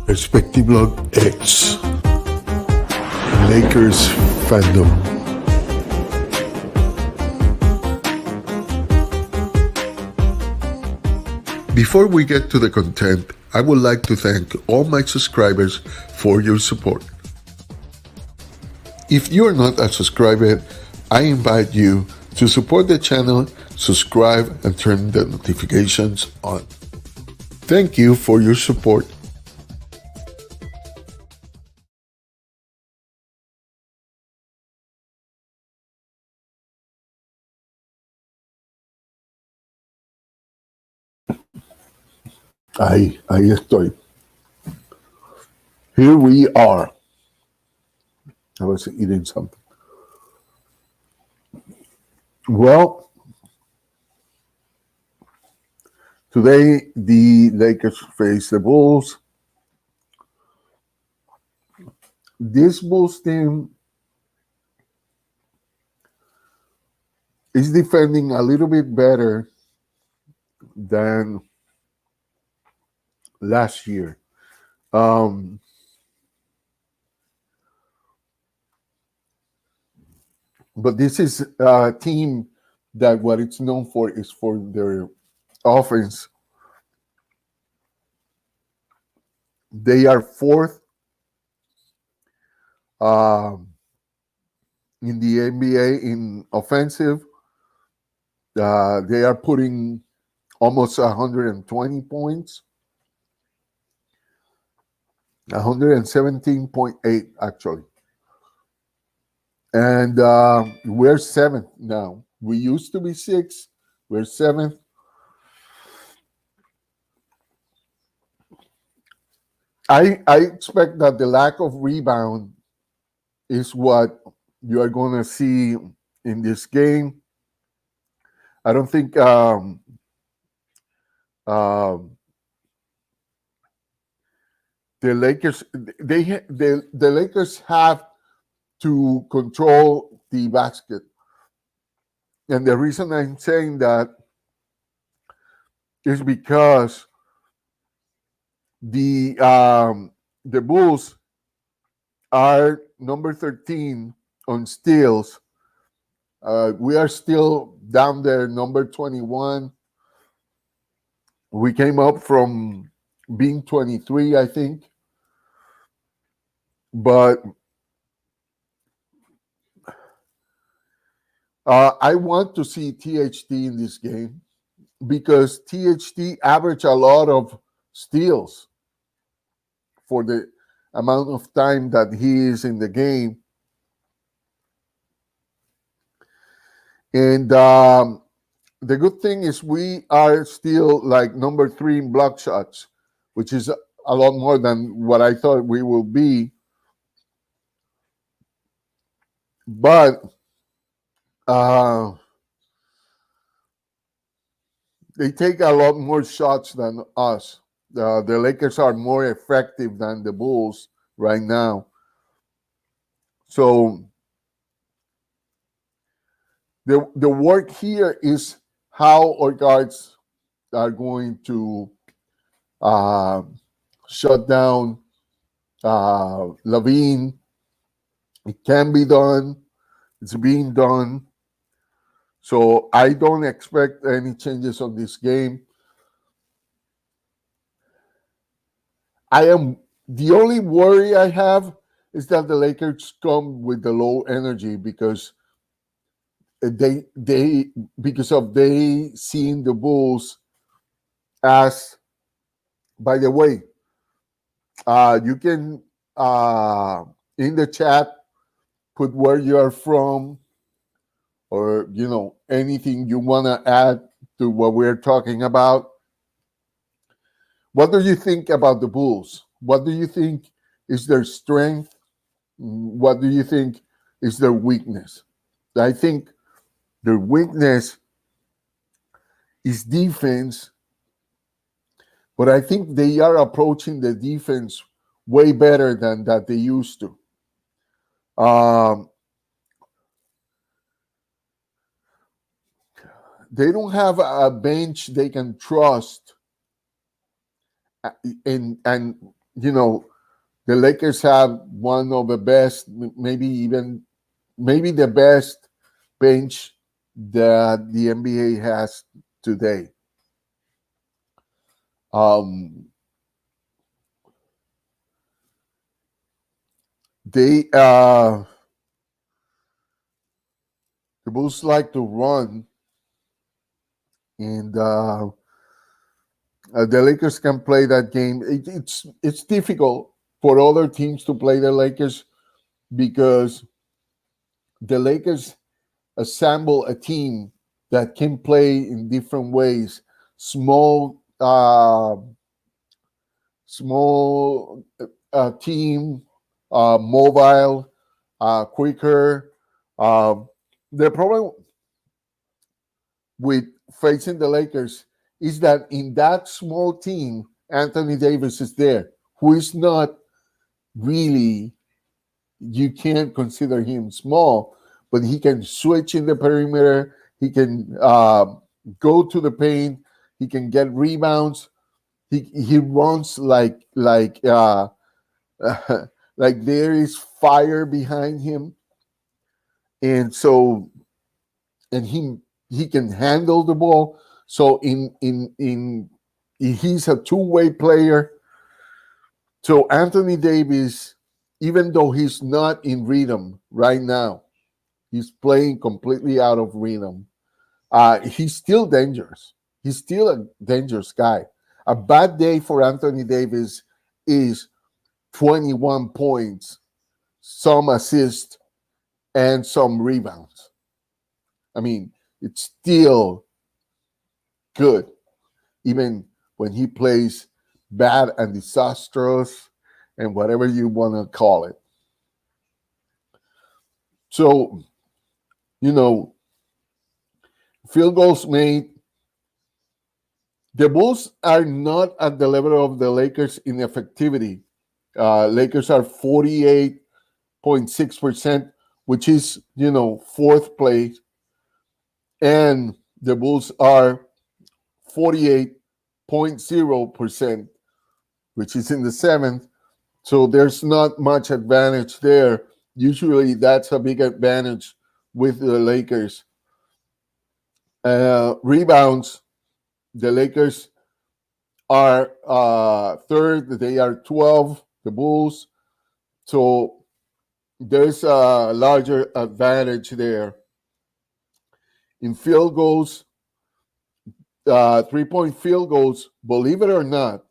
Perspective Blog X Lakers-fandom. Before we get to the content, I would like to thank all my subscribers for your support. If you are not a subscriber, I invite you to support the channel, subscribe, and turn the notifications on. Thank you for your support. Ahí estoy. Here we are. I was eating something. Well, today the Lakers face the Bulls. This Bulls team is defending a little bit better than last year. But this is a team that what it's known for is for their offense. They are fourth in the NBA in offensive. They are putting almost 120 points. 117.8 actually. And we're seventh now. We used to be sixth. We're seventh. I expect that the lack of rebound is what you are going to see in this game. I don't think the Lakers the Lakers have to control the basket. And the reason I'm saying that is because the Bulls are number 13 on steals. We are still down there, number 21. We came up from being 23, I think. But I want to see THT in this game because THT averaged a lot of steals for the amount of time that he is in the game. And the good thing is we are still like number 3 in block shots, which is a lot more than what I thought we will be. But they take a lot more shots than us. The Lakers are more effective than the Bulls right now. So the work here is how our guards are going to shut down LaVine. It can be done. It's being done. So I don't expect any changes on this game. The only worry I have is that the Lakers come with the low energy because they seeing the Bulls as, by the way, you can in the chat put where you are from, or anything you want to add to what we're talking about. What do you think about the Bulls? What do you think is their strength? What do you think is their weakness? I think their weakness is defense, but I think they are approaching the defense way better than that they used to. They don't have a bench they can trust, and the Lakers have one of the best, maybe the best bench that the NBA has today. They the Bulls like to run, and the Lakers can play that game. It's difficult for other teams to play the Lakers because the Lakers assemble a team that can play in different ways. Small, team, mobile, quicker. Uh, the problem with facing the Lakers is that in that small team, Anthony Davis is there, who is not really, you can't consider him small, but he can switch in the perimeter. He can go to the paint. He can get rebounds. He runs like there is fire behind him, and so and he can handle the ball. So in he's a two-way player. So Anthony Davis, even though he's not in rhythm right now, he's playing completely out of rhythm. He's still dangerous. He's still a dangerous guy. A bad day for Anthony Davis is 21 points, some assists, and some rebounds. I mean, it's still good, even when he plays bad and disastrous and whatever you want to call it. So, field goals made. The Bulls are not at the level of the Lakers in effectivity. Lakers are 48.6%, which is, fourth place. And the Bulls are 48.0%, which is in the seventh. So there's not much advantage there. Usually that's a big advantage with the Lakers. Rebounds, the Lakers are third. They are 12, the Bulls. So there's a larger advantage there. In field goals, 3-point field goals, believe it or not,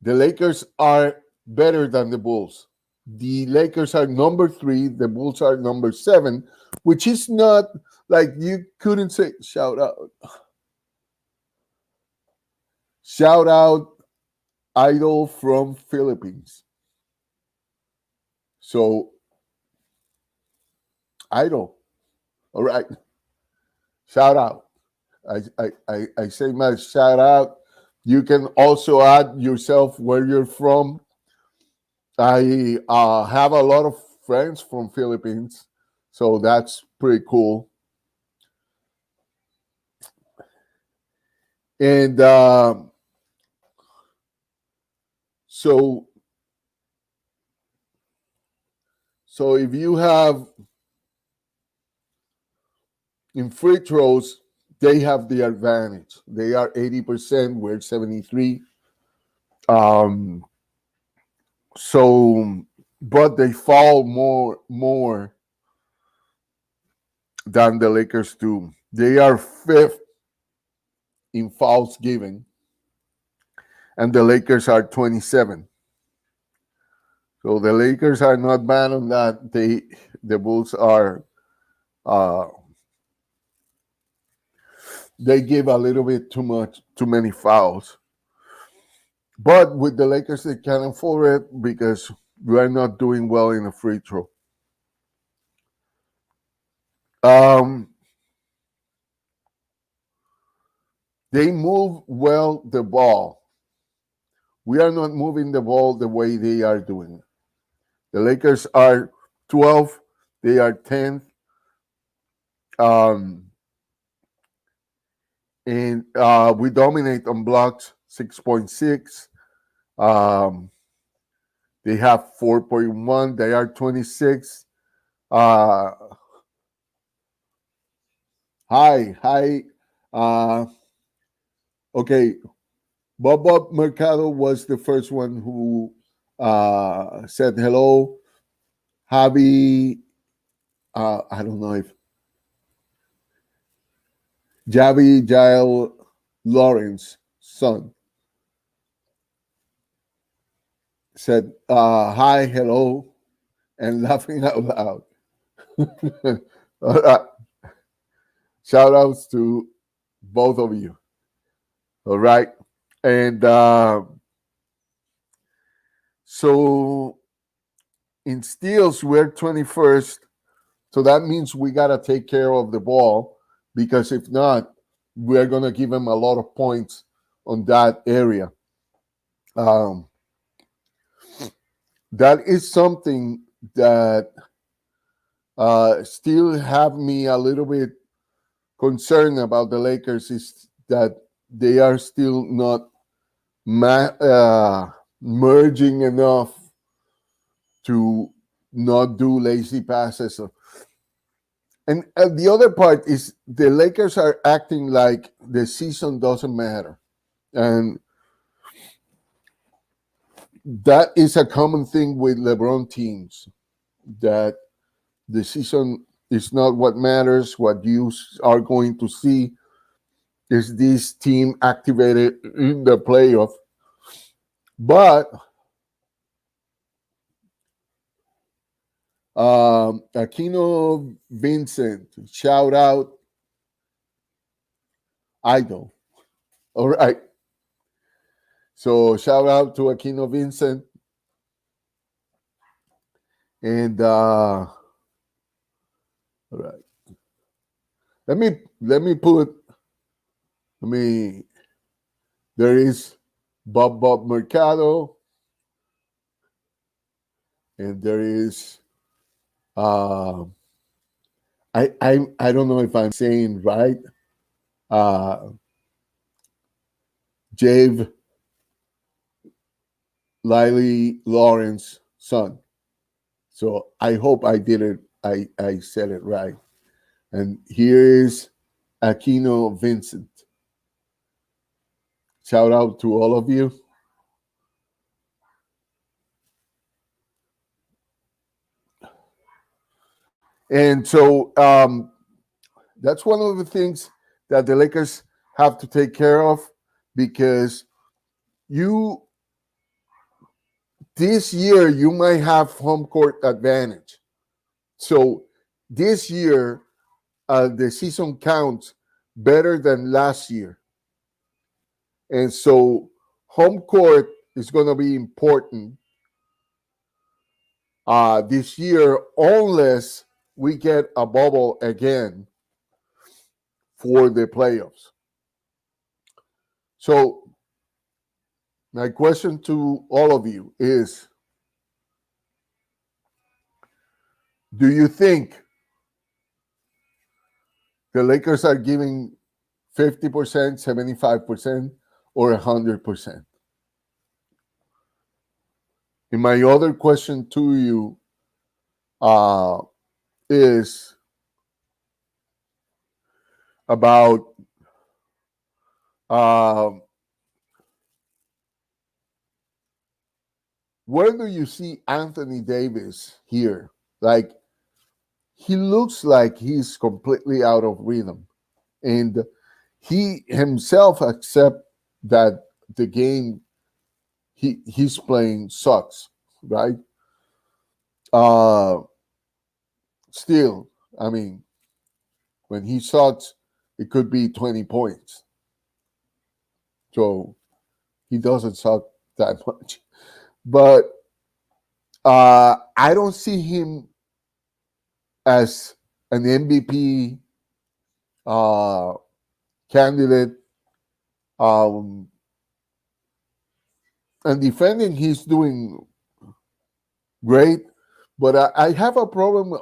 the Lakers are better than the Bulls. The Lakers are number 3, the Bulls are number 7, which is not like you couldn't say shout out idol from Philippines. So idol, all right, shout out. I say my shout out. You can also add yourself where you're from. I have a lot of friends from Philippines, so that's pretty cool. And so if you have in free throws, they have the advantage. They are 80%, we're 73. So, but they fall more than the Lakers do. They are 5th in fouls given, and the Lakers are 27. So the Lakers are not bad on that. The Bulls are they give a little bit too many fouls. But with the Lakers, they can afford it because we are not doing well in a free throw. They move well the ball. We are not moving the ball the way they are doing it. The Lakers are 12th. They are 10th. And we dominate on blocks, 6.6. They have 4.1. They are 26. Uh, hi. Okay, Bob Mercado was the first one who said hello. Javi, I don't know if Javi Jael Lawrence son said hi, hello, and laughing out loud. All right. Shout outs to both of you. All right. And so in steals, we're 21st. So that means we got to take care of the ball because if not, we're going to give them a lot of points on that area. That is something that still have me a little bit concerned about the Lakers is that they are still not merging enough to not do lazy passes. And the other part is the Lakers are acting like the season doesn't matter. And that is a common thing with LeBron teams, that the season is not what matters. What you are going to see is this team activated in the playoff. But Aquino Vincent, shout out. Idol. All right. So shout out to Aquino Vincent. And all right. Let me put there is Bob Mercado, and there is I don't know if I'm saying right. Jave Liley Lawrence son. So I hope I did it. I said it right. And here is Aquino Vincent. Shout out to all of you. And so that's one of the things that the Lakers have to take care of because this year you might have home court advantage. So this year the season counts better than last year. And so home court is going to be important this year unless we get a bubble again for the playoffs. So my question to all of you is, do you think the Lakers are giving 50%, 75%, or 100%? And my other question to you is about where do you see Anthony Davis here? Like, he looks like he's completely out of rhythm. And he himself accepts that the game he's playing sucks, right? Still, I mean, when he sucks, it could be 20 points. So he doesn't suck that much. But I don't see him as an MVP candidate. And defending, he's doing great. But I have a problem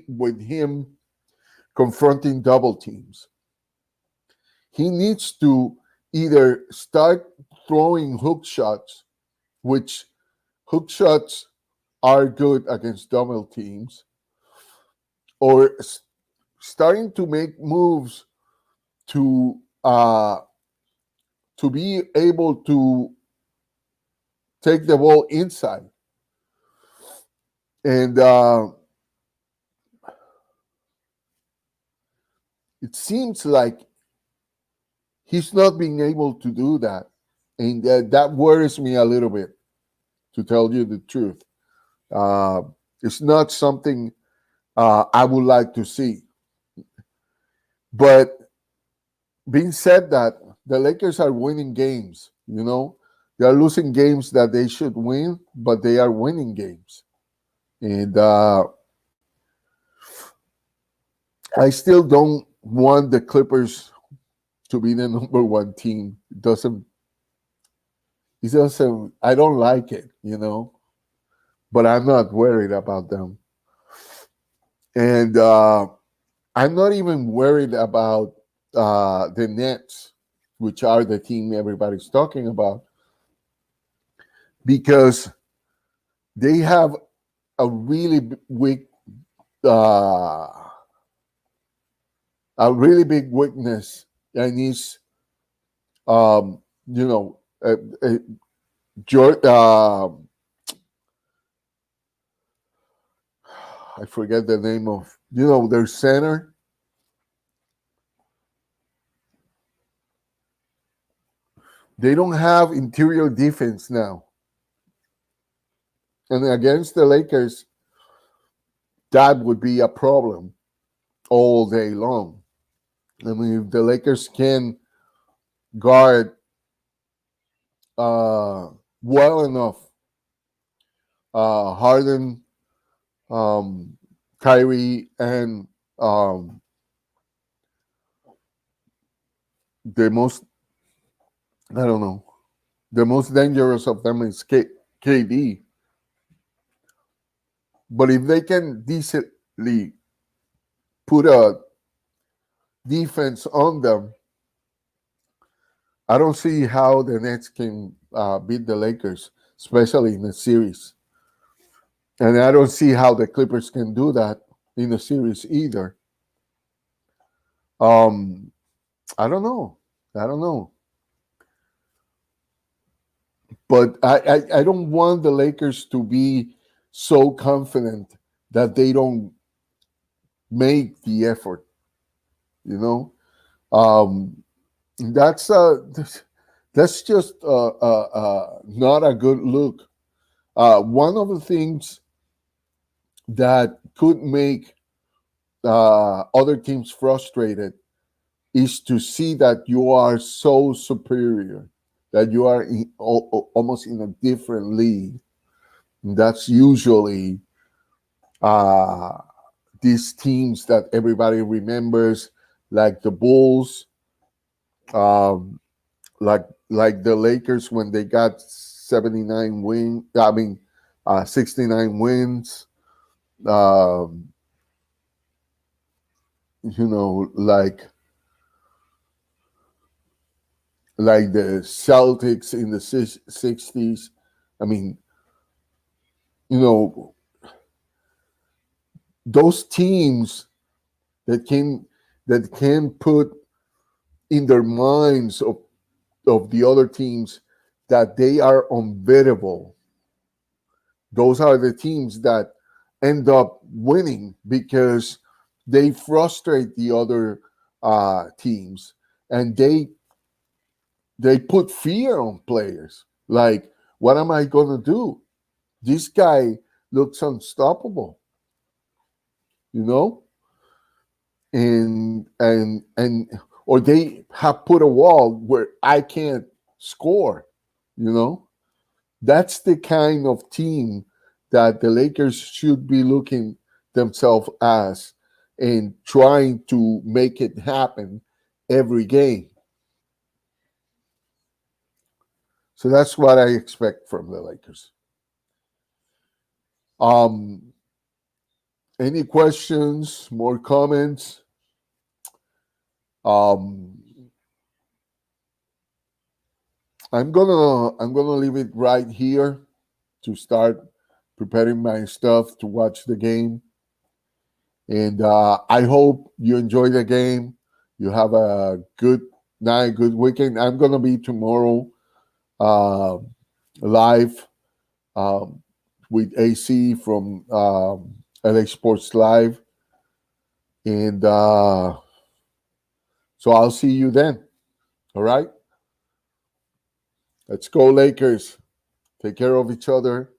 with him confronting double teams. He needs to either start throwing hook shots which hook shots are good against double teams, or starting to make moves to be able to take the ball inside. And it seems like he's not being able to do that. And that worries me a little bit, to tell you the truth. Uh, it's not something I would like to see. But being said that, the Lakers are winning games, They are losing games that they should win, but they are winning games. And I still don't want the Clippers to be the number one team. It doesn't, I don't like it, but I'm not worried about them. And I'm not even worried about the Nets, which are the team everybody's talking about, because they have a really weak, a really big weakness, and is, you know, I forget the name of, their center. They don't have interior defense now. And against the Lakers, that would be a problem all day long. I mean, if the Lakers can guard well enough Harden, Kyrie, and the most, I don't know, the most dangerous of them is KD. But if they can decently put a defense on them, I don't see how the Nets can beat the Lakers, especially in a series. And I don't see how the Clippers can do that in a series either. I don't know. But I don't want the Lakers to be so confident that they don't make the effort. That's just not a good look. One of the things that could make other teams frustrated is to see that you are so superior, that you are almost in a different league. And that's usually these teams that everybody remembers, like the Bulls, like the Lakers when they got 69 wins. Like the Celtics in the 60s. I mean, those teams that can put in their minds of the other teams that they are unbeatable. Those are the teams that end up winning because they frustrate the other teams, and they put fear on players. Like, what am I going to do? This guy looks unstoppable, and or they have put a wall where I can't score, That's the kind of team that the Lakers should be looking themselves as and trying to make it happen every game. So that's what I expect from the Lakers. Any questions? More comments? I'm gonna leave it right here to start preparing my stuff to watch the game. And I hope you enjoy the game. You have a good night, good weekend. I'm gonna be tomorrow uh, live um, with AC from LA Sports Live, and so I'll see you then. All right, let's go Lakers. Take care of each other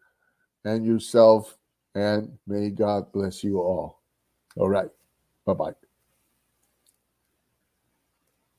and yourself, and may God bless you all. All right, bye bye.